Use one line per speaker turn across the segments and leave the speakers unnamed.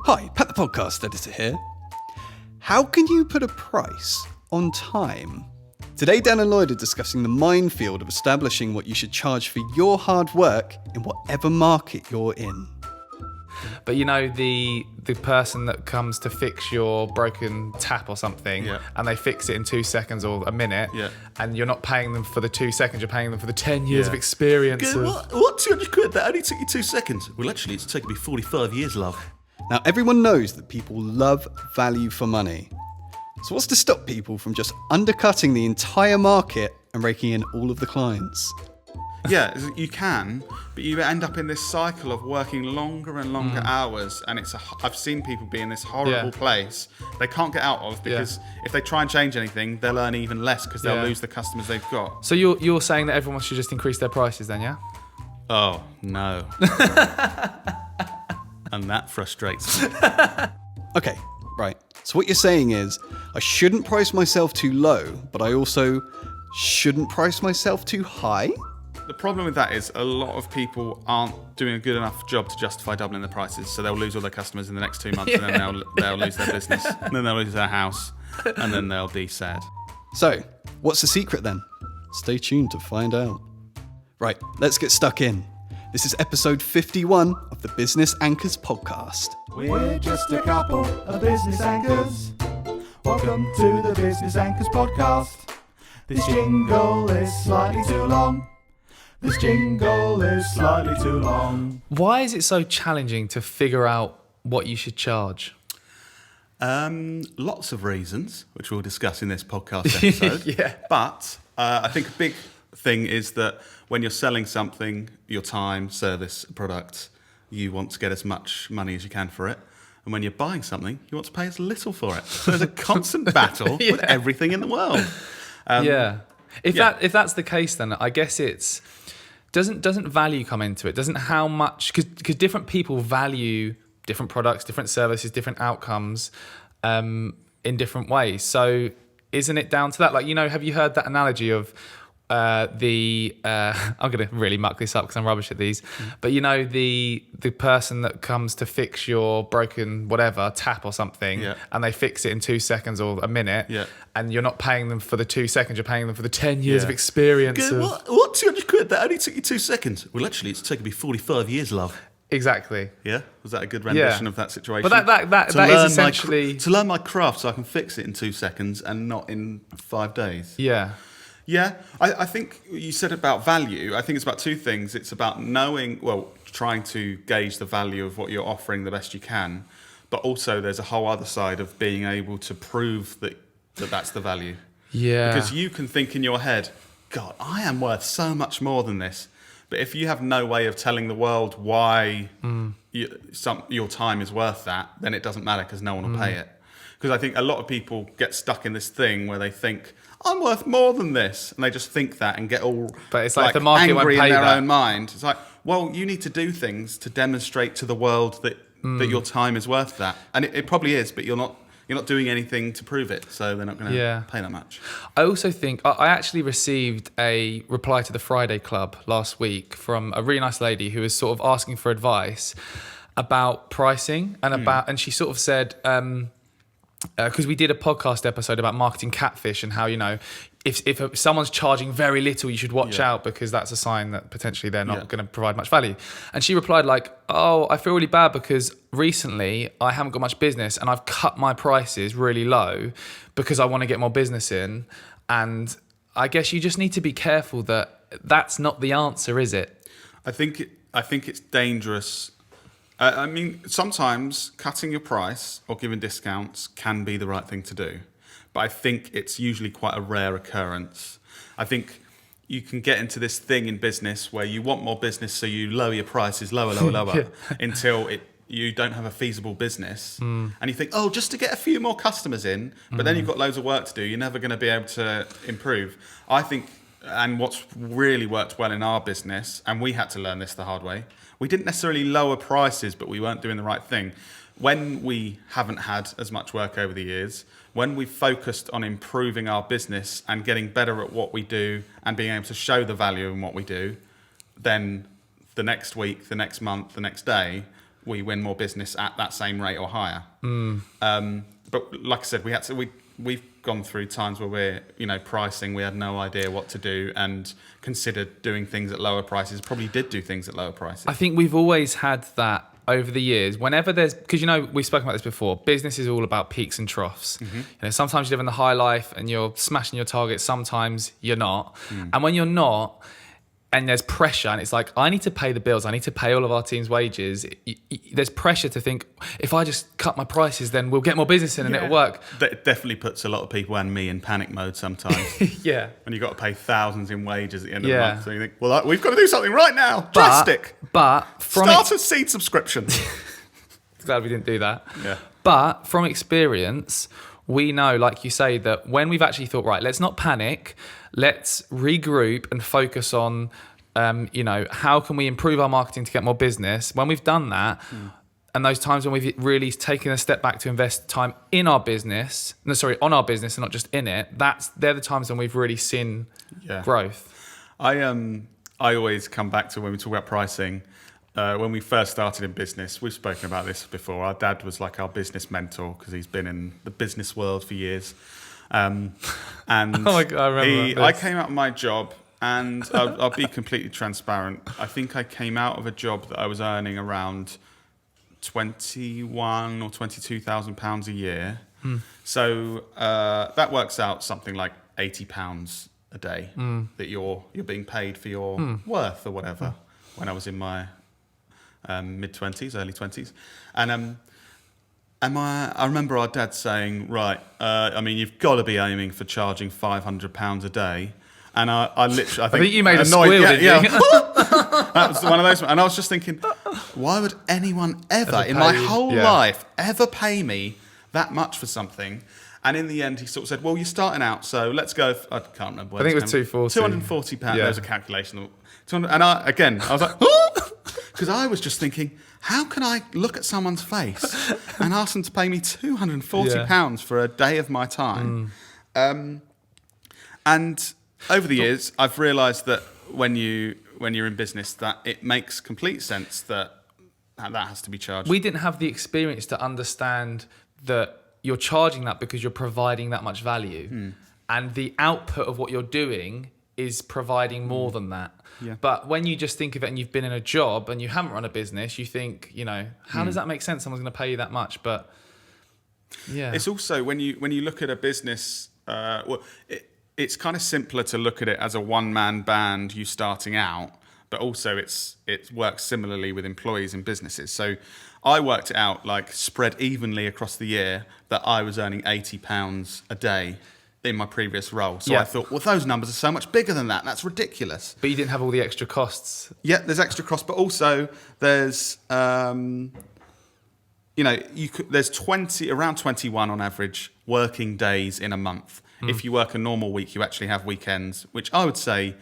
Hi, Pat the podcast editor here. How can you put a price on time? Today, Dan and Lloyd are discussing the minefield of establishing what you should charge for your hard work in whatever market you're in.
But you know, the person that comes to fix your broken tap or something, and they fix it in 2 seconds or a minute, and you're not paying them for the 2 seconds, you're paying them for the 10 years of experience.
What? 200 quid? That only took you 2 seconds. Well, actually, it's taken me 45 years, love.
Now, everyone knows that people love value for money. So what's to stop people from just undercutting the entire market and raking in all of the clients?
Yeah, you can, but you end up in this cycle of working longer and longer hours, and I've seen people be in this horrible place they can't get out of, because if they try and change anything, they'll earn even less because they'll lose the customers they've got.
So you're saying that everyone should just increase their prices then, yeah?
Oh, no. And that frustrates me.
Okay, right. So what you're saying is, I shouldn't price myself too low, but I also shouldn't price myself too high?
The problem with that is a lot of people aren't doing a good enough job to justify doubling the prices, so they'll lose all their customers in the next 2 months, and then they'll lose their business, and then they'll lose their house, and then they'll be sad.
So, what's the secret then? Stay tuned to find out. Right, let's get stuck in. This is episode 51 of the Business Anchors podcast.
We're just a couple of business anchors. Welcome to the Business Anchors podcast. This jingle is slightly too long. This jingle is slightly too long.
Why is it so challenging to figure out what you should charge?
Lots of reasons, which we'll discuss in this podcast episode. But I think a big thing is that when you're selling something, your time, service, product, you want to get as much money as you can for it. And when you're buying something, you want to pay as little for it. So there's a constant battle with everything in the world.
If that's the case, then I guess it's doesn't value come into it? Doesn't how much, because different people value different products, different services, different outcomes in different ways. So isn't it down to that? Like, have you heard that analogy of I'm going to really muck this up because I'm rubbish at these, but the person that comes to fix your broken whatever tap or something, and they fix it in 2 seconds or a minute, and you're not paying them for the 2 seconds, you're paying them for the 10 years of experience.
What? 200 quid? That only took you 2 seconds. Well, actually, it's taken me 45 years, love.
Exactly.
Yeah? Was that a good rendition of that situation?
But that is essentially...
To learn my craft so I can fix it in 2 seconds and not in 5 days. Yeah, I think you said about value. I think it's about two things. It's about trying to gauge the value of what you're offering the best you can. But also there's a whole other side of being able to prove that that's the value. Yeah. Because you can think in your head, God, I am worth so much more than this. But if you have no way of telling the world why your time is worth that, then it doesn't matter because no one will pay it. Because I think a lot of people get stuck in this thing where they think, I'm worth more than this. And they just think that and get all
but it's like the market
angry
won't pay
in their
that.
own mind. It's like, well, you need to do things to demonstrate to the world that your time is worth that. And it probably is, but you're not doing anything to prove it. So they're not going to pay that much.
I also think, I actually received a reply to the Friday Club last week from a really nice lady who was sort of asking for advice about pricing and she sort of said... because we did a podcast episode about marketing catfish and how, if someone's charging very little, you should watch out because that's a sign that potentially they're not going to provide much value. And she replied like, oh, I feel really bad because recently I haven't got much business and I've cut my prices really low because I want to get more business in. And I guess you just need to be careful that that's not the answer, is it?
I think it's dangerous. I mean, sometimes cutting your price or giving discounts can be the right thing to do. But I think it's usually quite a rare occurrence. I think you can get into this thing in business where you want more business, so you lower your prices lower, until you don't have a feasible business. And you think, oh, just to get a few more customers in, but then you've got loads of work to do. You're never going to be able to improve. I think, and what's really worked well in our business, and we had to learn this the hard way, we didn't necessarily lower prices, but we weren't doing the right thing. When we haven't had as much work over the years, when we've focused on improving our business and getting better at what we do and being able to show the value in what we do, then the next week, the next month, the next day, we win more business at that same rate or higher. But like I said, we've gone through times where we're, pricing, we had no idea what to do and considered doing things at lower prices, probably did do things at lower prices.
I think we've always had that over the years. Whenever because we've spoken about this before, business is all about peaks and troughs. Sometimes you live in the high life and you're smashing your targets, sometimes you're not. And when you're not, and there's pressure, and it's like, I need to pay the bills, I need to pay all of our team's wages. There's pressure to think, if I just cut my prices, then we'll get more business in and it'll work.
That definitely puts a lot of people and me in panic mode sometimes.
Yeah.
When you've got to pay thousands in wages at the end of the month. So you think, well, we've got to do something right now. Drastic.
But
start a seed subscription.
Glad we didn't do that.
Yeah.
But from experience, we know, like you say, that when we've actually thought, right, let's not panic, let's regroup and focus on, how can we improve our marketing to get more business? When we've done that, and those times when we've really taken a step back to invest time in our business, on our business and not just in it, they're the times when we've really seen growth.
I always come back to when we talk about pricing. When we first started in business, we've spoken about this before. Our dad was like our business mentor because he's been in the business world for years. And
oh my God, I remember
I came out of my job, and I'll be completely transparent. I think I came out of a job that I was earning around £21,000 or £22,000 a year. So that works out something like £80 a day that you're being paid for your worth or whatever. When I was in my mid-20s, early 20s. And I remember our dad saying, right, you've got to be aiming for charging £500 a day. And I literally, I think
you made a squeal, didn't you?
That was one of those. And I was just thinking, why would anyone ever in my whole life ever pay me that much for something? And in the end, he sort of said, well, you're starting out, so let's go. I can't remember.
I think it was
£240.
Yeah.
There was a calculation. And I was like, because I was just thinking, how can I look at someone's face and ask them to pay me £240 for a day of my time? And over the years, I've realised that when you're in business, that it makes complete sense that has to be charged.
We didn't have the experience to understand that you're charging that because you're providing that much value. And the output of what you're doing is providing more than that.
Yeah.
But when you just think of it and you've been in a job and you haven't run a business, you think, how does that make sense? Someone's going to pay you that much. But yeah.
It's also when you look at a business, it's kind of simpler to look at it as a one-man band, you starting out, but also it works similarly with employees in businesses. So I worked it out, like spread evenly across the year, that I was earning £80 a day in my previous role. So I thought, well, those numbers are so much bigger than that. That's ridiculous.
But you didn't have all the extra costs.
Yeah, there's extra costs, but also there's, there's around 21 on average working days in a month. If you work a normal week, you actually have weekends, which I would say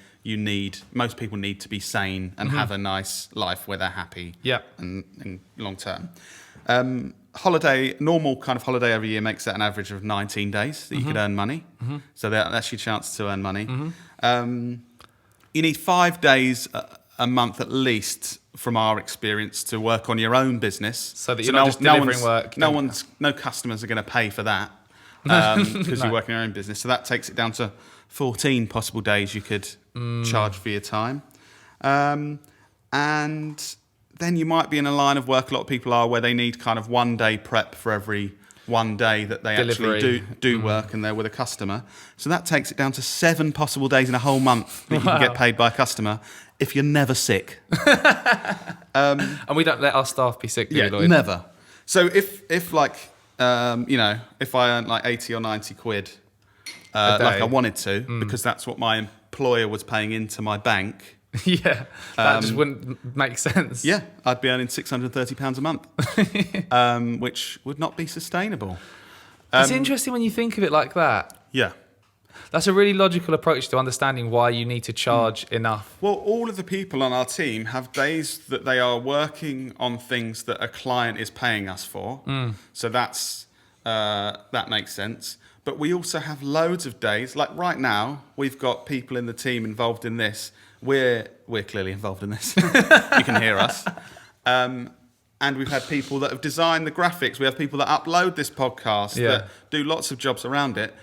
most people need to be sane and have a nice life where they're happy and long term. Normal kind of holiday every year makes that an average of 19 days that you could earn money. So that's your chance to earn money. You need 5 days a month at least, from our experience, to work on your own business.
So that you're not just delivering work.
No customers are going to pay for that because you're working your own business. So that takes it down to 14 possible days you could charge for your time. And then you might be in a line of work, a lot of people are, where they need kind of 1 day prep for every 1 day that they actually do work and they're with a customer. So that takes it down to 7 possible days in a whole month that you can get paid by a customer if you're never sick.
And we don't let our staff be sick, do we, Lloyd?
Never. So if I earned like 80 or 90 quid, like I wanted to, because that's what my employer was paying into my bank.
Yeah, that just wouldn't make sense.
Yeah, I'd be earning £630 a month, which would not be sustainable.
It's interesting when you think of it like that.
Yeah.
That's a really logical approach to understanding why you need to charge enough.
Well, all of the people on our team have days that they are working on things that a client is paying us for. So that makes sense. But we also have loads of days, like right now, we've got people in the team involved in this. We're clearly involved in this. You can hear us. And and we've had people that have designed the graphics. We have people that upload this podcast, that do lots of jobs around it.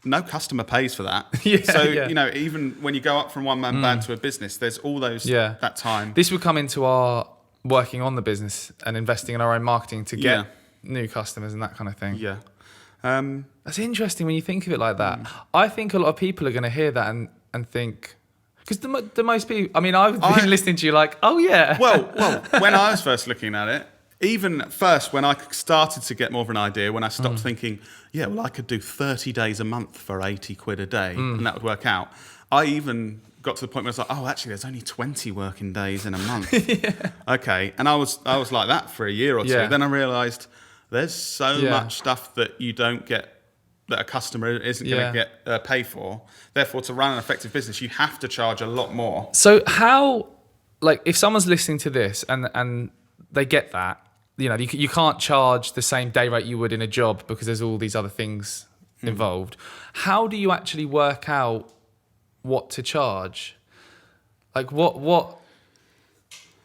No customer pays for that. Even when you go up from one-man band to a business, there's all those that time.
This would come into our working on the business and investing in our own marketing to get new customers and that kind of thing.
Yeah.
That's interesting when you think of it like that. I think a lot of people are going to hear that and think, because the most people, I mean, I've been listening to you like, oh yeah.
Well, when I was first looking at it, even first when I started to get more of an idea, when I stopped thinking, I could do 30 days a month for 80 quid a day and that would work out. I even got to the point where I was like, oh, actually, there's only 20 working days in a month. Okay. And I was like that for a year or two.
Yeah.
Then I realised there's so much stuff that you don't get, that a customer isn't going to get pay for. Therefore, to run an effective business, you have to charge a lot more.
So how, like, if someone's listening to this and they get that, you can't charge the same day rate you would in a job because there's all these other things involved. How do you actually work out what to charge? Like what?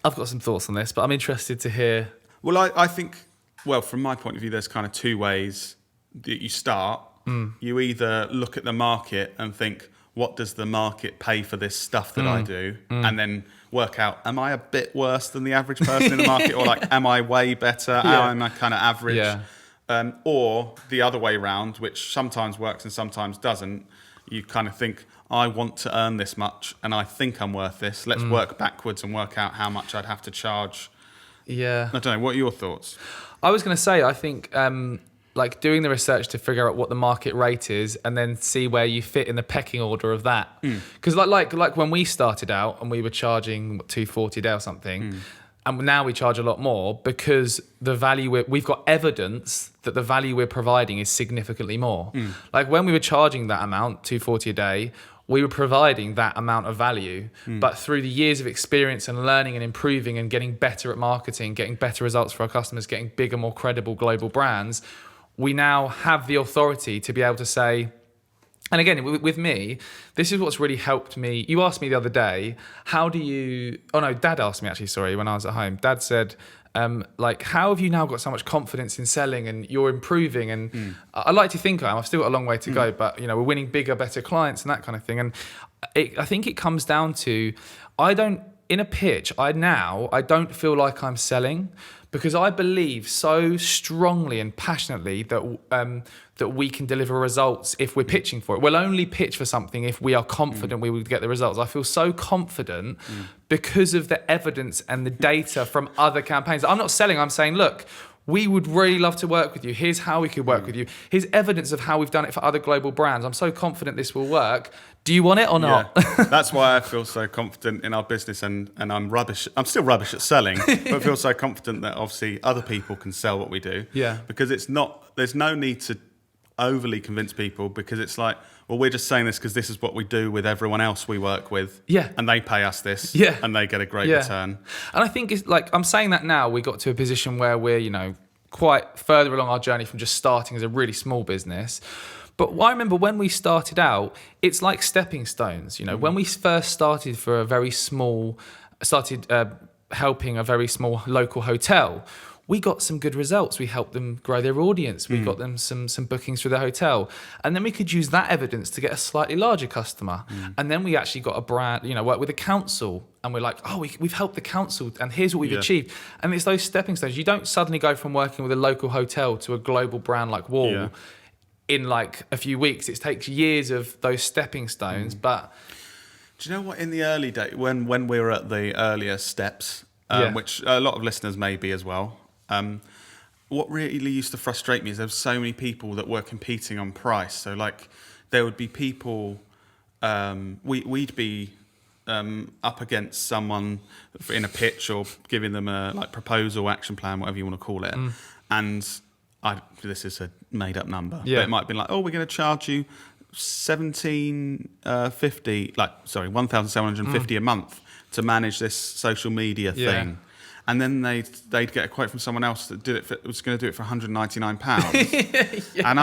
I've got some thoughts on this, but I'm interested to hear.
Well, I think, from my point of view, there's kind of two ways that you start. You either look at the market and think, what does the market pay for this stuff that I do? And then work out, am I a bit worse than the average person in the market? Or like, am I way better? Am I kind of average?
Yeah.
Or the other way around, which sometimes works and sometimes doesn't. You kind of think, I want to earn this much and I think I'm worth this. Let's work backwards and work out how much I'd have to charge.
Yeah.
I don't know. What are your thoughts?
I was going to say, I think like doing the research to figure out what the market rate is and then see where you fit in the pecking order of that. Because like when we started out and we were charging $240 a day or something, and now we charge a lot more because the value we've got evidence that the value we're providing is significantly more. Like when we were charging that amount, $240 a day, we were providing that amount of value, but through the years of experience and learning and improving and getting better at marketing, getting better results for our customers, getting bigger, more credible global brands, we now have the authority to be able to say, and again, with me, this is what's really helped me. You asked me the other day, Dad asked me actually, sorry, when I was at home. Dad said, how have you now got so much confidence in selling and you're improving? And I like to think I've still got a long way to go, but we're winning bigger, better clients and that kind of thing. And I think it comes down to, in a pitch, I don't feel like I'm selling because I believe so strongly and passionately that we can deliver results if we're pitching for it. We'll only pitch for something if we are confident we will get the results. I feel so confident because of the evidence and the data from other campaigns. I'm not selling, I'm saying, look, we would really love to work with you. Here's how we could work with you. Here's evidence of how we've done it for other global brands. I'm so confident this will work. Do you want it or not?
Yeah. That's why I feel so confident in our business and I'm rubbish. I'm still rubbish at selling, but I feel so confident that obviously other people can sell what we do.
Yeah.
Because there's no need to overly convince people because it's like, well, we're just saying this because this is what we do with everyone else we work with.
Yeah.
And they pay us this.
Yeah.
And they get a great return.
And I think it's like, I'm saying that now, we got to a position where we're, quite further along our journey from just starting as a really small business. But I remember when we started out, it's like stepping stones. When we first started helping a very small local hotel, we got some good results. We helped them grow their audience. We got them some bookings through the hotel. And then we could use that evidence to get a slightly larger customer. And then we actually got a brand, work with a council. And we're like, we've helped the council and here's what we've achieved. And it's those stepping stones. You don't suddenly go from working with a local hotel to a global brand like Wall in like a few weeks. It takes years of those stepping stones. But
do you know what, in the early days, when we were at the earlier steps, which a lot of listeners may be as well, what really used to frustrate me is there were so many people that were competing on price. So like there would be people, we'd be up against someone in a pitch or giving them a proposal, action plan, whatever you want to call it. And this is a made up number, but it might have been like, we're going to charge you $1,750 a month to manage this social media thing. And then they'd get a quote from someone else that was going to do it for £199. And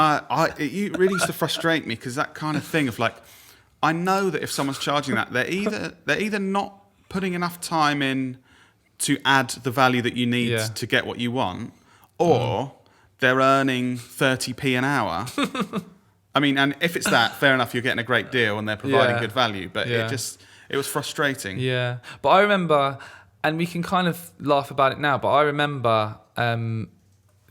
it really used to frustrate me because that kind of thing of like, I know that if someone's charging that, they're either not putting enough time in to add the value that you need
Yeah.
to get what you want, or they're earning 30p an hour. I mean, and if it's that, fair enough, you're getting a great deal and they're providing
Yeah.
good value, but
Yeah.
it was frustrating.
Yeah, but I remember, and we can kind of laugh about it now, but I remember,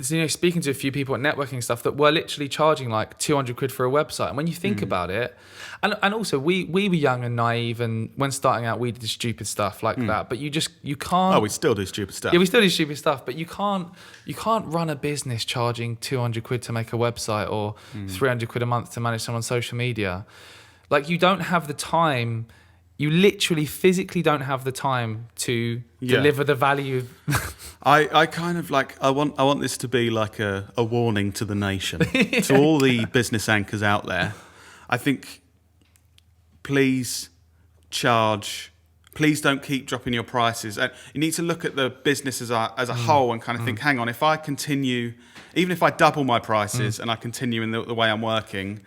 speaking to a few people at networking stuff that were literally charging like 200 quid for a website. And when you think about it, and also we were young and naive, and when starting out, we did stupid stuff like that. But you can't.
Oh, we still do stupid stuff.
Yeah, we still do stupid stuff, but you can't run a business charging 200 quid to make a website or 300 quid a month to manage someone's social media. Like, you don't have the time. You literally physically don't have the time to deliver the value.
I kind of like, I want this to be like a warning to the nation, to all the business anchors out there. I think, please don't keep dropping your prices. And you need to look at the business as a whole and kind of think, hang on, if I continue, even if I double my prices and I continue in the way I'm working,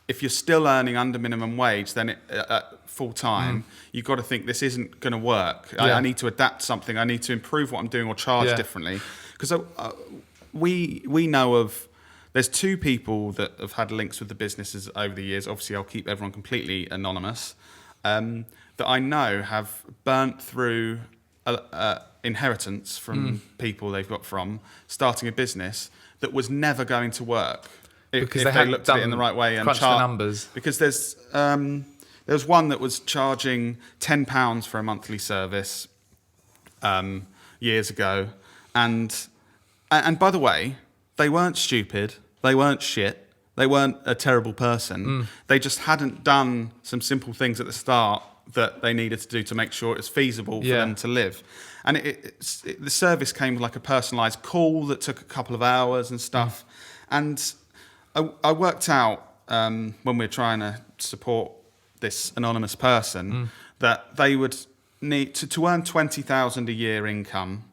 if you're still earning under minimum wage, then full time, you've got to think this isn't going to work. I need to adapt something. I need to improve what I'm doing or charge differently. Because we know of, there's two people that have had links with the businesses over the years. Obviously, I'll keep everyone completely anonymous. That I know have burnt through inheritance from people they've got from starting a business that was never going to work.
Because
if they looked at it in the right way and
crunched the numbers.
Because there was one that was charging £10 for a monthly service years ago, and by the way, they weren't stupid, they weren't shit, they weren't a terrible person. They just hadn't done some simple things at the start that they needed to do to make sure it was feasible for them to live. And the service came with like a personalised call that took a couple of hours and stuff, and I worked out when we were trying to support this anonymous person that they would need to earn 20,000 a year income.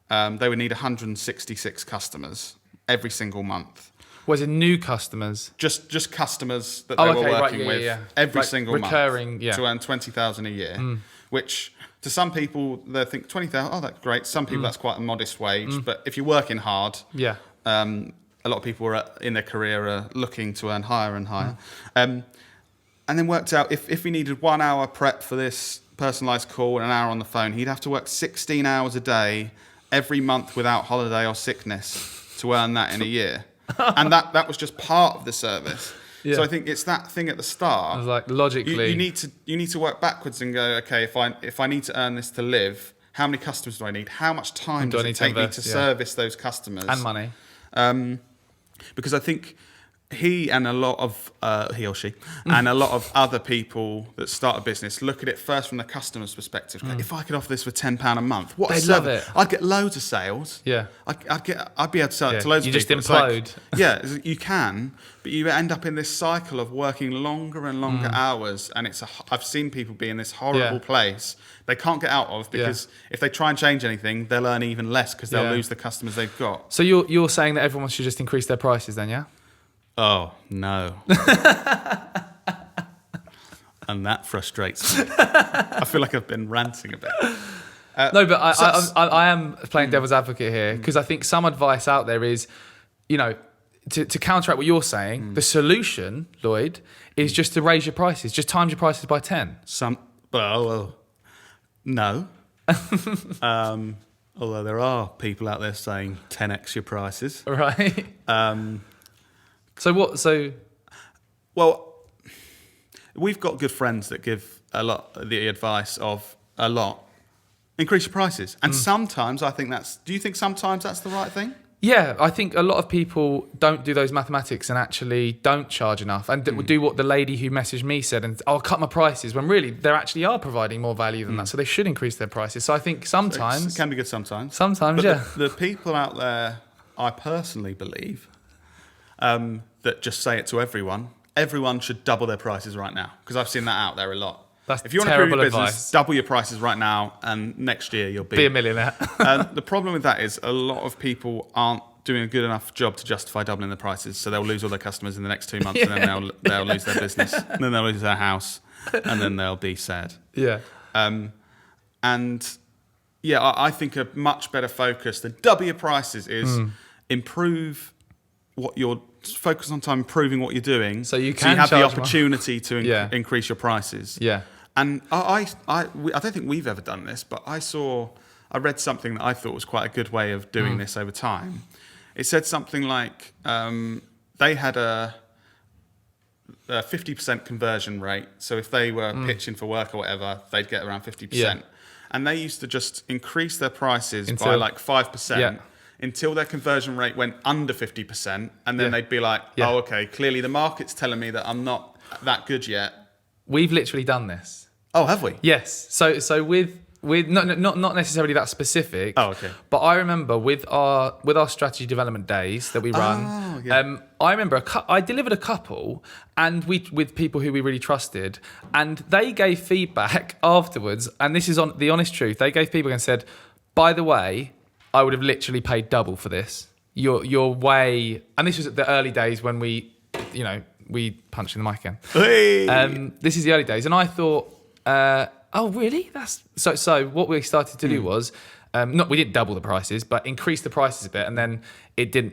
They would need 166 customers every single month.
Was it new customers?
Just customers that they were working with every single
recurring,
month to earn 20,000 a year, which to some people they think 20,000. Oh, that's great. Some people that's quite a modest wage, but if you're working hard, a lot of people in their career are looking to earn higher and higher. And then worked out if he needed 1 hour prep for this personalised call and an hour on the phone, he'd have to work 16 hours a day every month without holiday or sickness to earn that in a year. And that was just part of the service. Yeah. So I think it's that thing at the start.
I was like, logically,
you need to work backwards and go, okay, if I need to earn this to live, how many customers do I need? How much time does it take me to service those customers?
And money.
Because I think he and a lot of he or she and a lot of other people that start a business look at it first from the customer's perspective. If I could offer this for £10 a month, what
they'd love it.
I'd get loads of sales.
Yeah,
I'd be able to sell it to loads of people.
You just implode.
Like, you can, but you end up in this cycle of working longer and longer hours, and I've seen people be in this horrible place they can't get out of because if they try and change anything, they'll earn even less because they'll lose the customers they've got.
So you're saying that everyone should just increase their prices then, yeah?
Oh, no. And that frustrates me. I feel like I've been ranting a bit.
No, but I am playing devil's advocate here because I think some advice out there is, to counteract what you're saying, the solution, Lloyd, is just to raise your prices, just times your prices by 10.
No. Although there are people out there saying 10x your prices.
Right. So what?
Well, we've got good friends that give the advice of increase your prices, and sometimes I think do you think sometimes that's the right thing?
Yeah, I think a lot of people don't do those mathematics and actually don't charge enough and do what the lady who messaged me said and I'll cut my prices when really they actually are providing more value than that, so they should increase their prices. So I think sometimes
it can be good sometimes.
Sometimes,
but the people out there, I personally believe, that just say it to everyone. Everyone should double their prices right now because I've seen that out there a lot.
If
you want to improve your business, double your prices right now, and next year you'll be
a millionaire.
The problem with that is a lot of people aren't doing a good enough job to justify doubling their prices, so they'll lose all their customers in the next 2 months, and then they'll lose their business, and then they'll lose their house, and then they'll be sad.
Yeah.
And Yeah, I think a much better focus than double your prices is improve what you're focus on time, improving what you're doing.
So you
have the
charge more.
opportunity to
Yeah.
increase your prices.
Yeah.
And I don't think we've ever done this, but I read something that I thought was quite a good way of doing this over time. It said something like they had a 50% conversion rate. So if they were pitching for work or whatever, they'd get around 50%.
Yeah.
And they used to just increase their prices by
Until-
like 5%.
Yeah.
Until their conversion rate went under 50%, and then
Yeah.
they'd be like,
Yeah.
"Oh, okay, clearly the market's telling me that I'm not that good yet."
We've literally done this.
Oh, have we?
Yes. So with not necessarily that specific.
Oh, okay.
But I remember with our strategy development days that we run.
Oh, yeah.
I remember I delivered a couple, and with people who we really trusted, and they gave feedback afterwards. And this is on the honest truth. They gave feedback and said, "By the way, I would have literally paid double for this. Your way." And this was at the early days when we punched in the mic again.
Hey!
This is the early days, and I thought, oh really? That's so. What we started to do was, we didn't double the prices, but increase the prices a bit, and then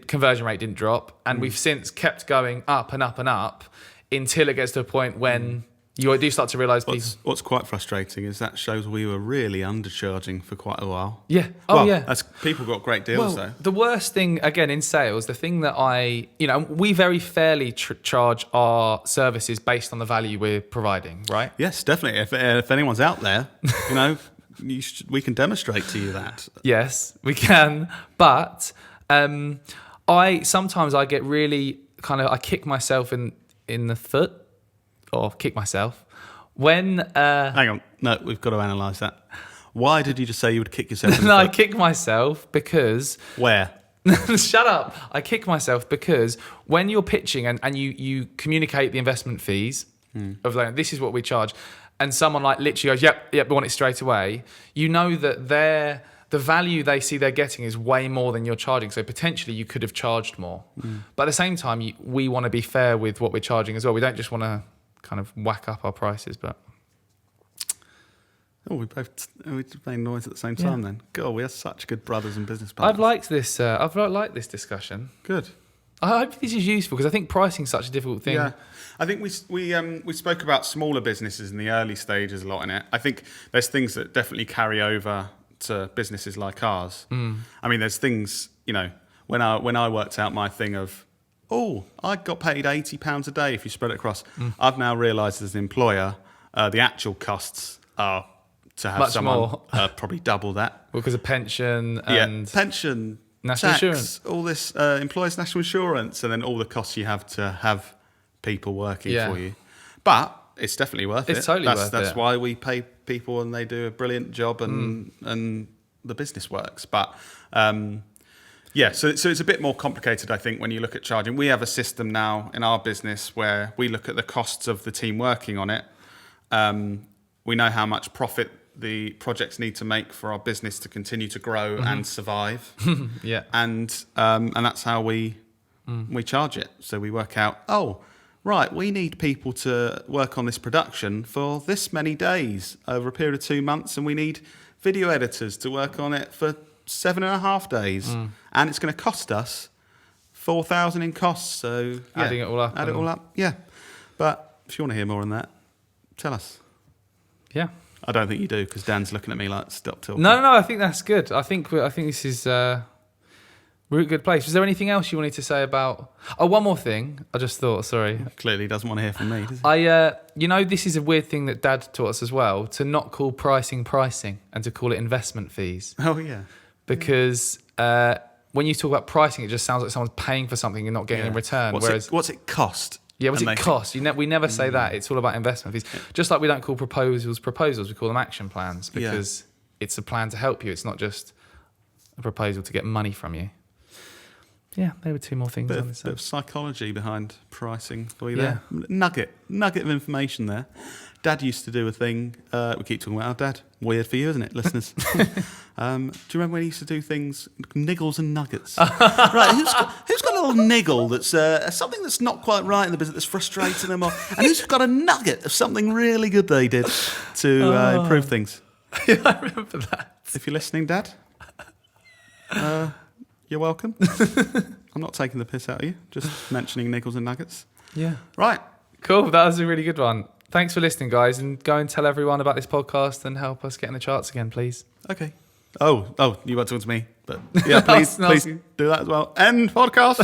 conversion rate didn't drop, and we've since kept going up and up and up until it gets to a point when you do start to realise people.
What's quite frustrating is that shows we were really undercharging for quite a while.
Yeah. Oh
Well,
yeah.
People got great deals though.
The worst thing, again, in sales, the thing that we very fairly charge our services based on the value we're providing, right?
Yes, definitely. If anyone's out there, we can demonstrate to you that.
Yes, we can. But sometimes I get really I kick myself in the foot, or kick myself when.
Hang on, no, we've got to analyse that. Why did you just say you would kick yourself in the
No, I
foot?
kick myself because.
Where?
Shut up. I kick myself because when you're pitching and you communicate the investment fees of like, this is what we charge, and someone like literally goes, yep, we want it straight away, you know that the value they see they're getting is way more than you're charging. So potentially you could have charged more. But at the same time, we want to be fair with what we're charging as well. We don't just want to kind of whack up our prices, but...
Oh, we made noise at the same time then. God, we are such good brothers and business partners.
I've liked this. I've liked this discussion.
Good.
I hope this is useful because I think pricing is such a difficult thing.
Yeah, I think we spoke about smaller businesses in the early stages a lot in it. I think there's things that definitely carry over to businesses like ours. I mean, there's things, when I worked out my thing of, I got paid £80 a day if you spread it across. I've now realised as an employer, the actual costs are to have
Much
someone
more.
probably double that.
Because of pension and
pension,
national
tax,
insurance.
all this employers' national insurance, and then all the costs you have to have people working for you. But it's definitely worth it.
It's totally worth it.
That's why we pay people and they do a brilliant job and the business works. But so it's a bit more complicated, I think, when you look at charging. We have a system now in our business where we look at the costs of the team working on it. We know how much profit the projects need to make for our business to continue to grow and survive.
Yeah.
And that's how we charge it. So we work out, right, we need people to work on this production for this many days over a period of 2 months, and we need video editors to work on it for 7.5 days, and it's going to cost us 4,000 in costs. So
Adding it all up.
add it all up. Yeah, but if you want to hear more on that, tell us.
Yeah.
I don't think you do, because Dan's looking at me like, stop talking.
No. I think that's good. I think this is we're at a good place. Was there anything else you wanted to say about? Oh, one more thing. I just thought. Sorry.
Clearly doesn't want to hear from me, does he?
This is a weird thing that Dad taught us as well, to not call pricing and to call it investment fees.
Oh, yeah.
Because when you talk about pricing, it just sounds like someone's paying for something and not getting in return.
What's it cost?
Yeah, what's it cost? We never say that. It's all about investment fees. Just like we don't call proposals, we call them action plans, because it's a plan to help you. It's not just a proposal to get money from you. Yeah, there were two more things on this.
Bit of psychology behind pricing for you there. Nugget of information there. Dad used to do a thing. We keep talking about our dad. Weird for you, isn't it, listeners? Do you remember when he used to do things, niggles and nuggets? Right, who's got a little niggle that's something that's not quite right in the business, that's frustrating them, and who's got a nugget of something really good they did to improve things?
Yeah, I remember that.
If you're listening, Dad, you're welcome. I'm not taking the piss out of you, just mentioning niggles and nuggets.
Yeah.
Right.
Cool. That was a really good one. Thanks for listening, guys, and go and tell everyone about this podcast and help us get in the charts again, please.
Okay. Oh, you weren't talking to me, but yeah, please do that as well. End podcast.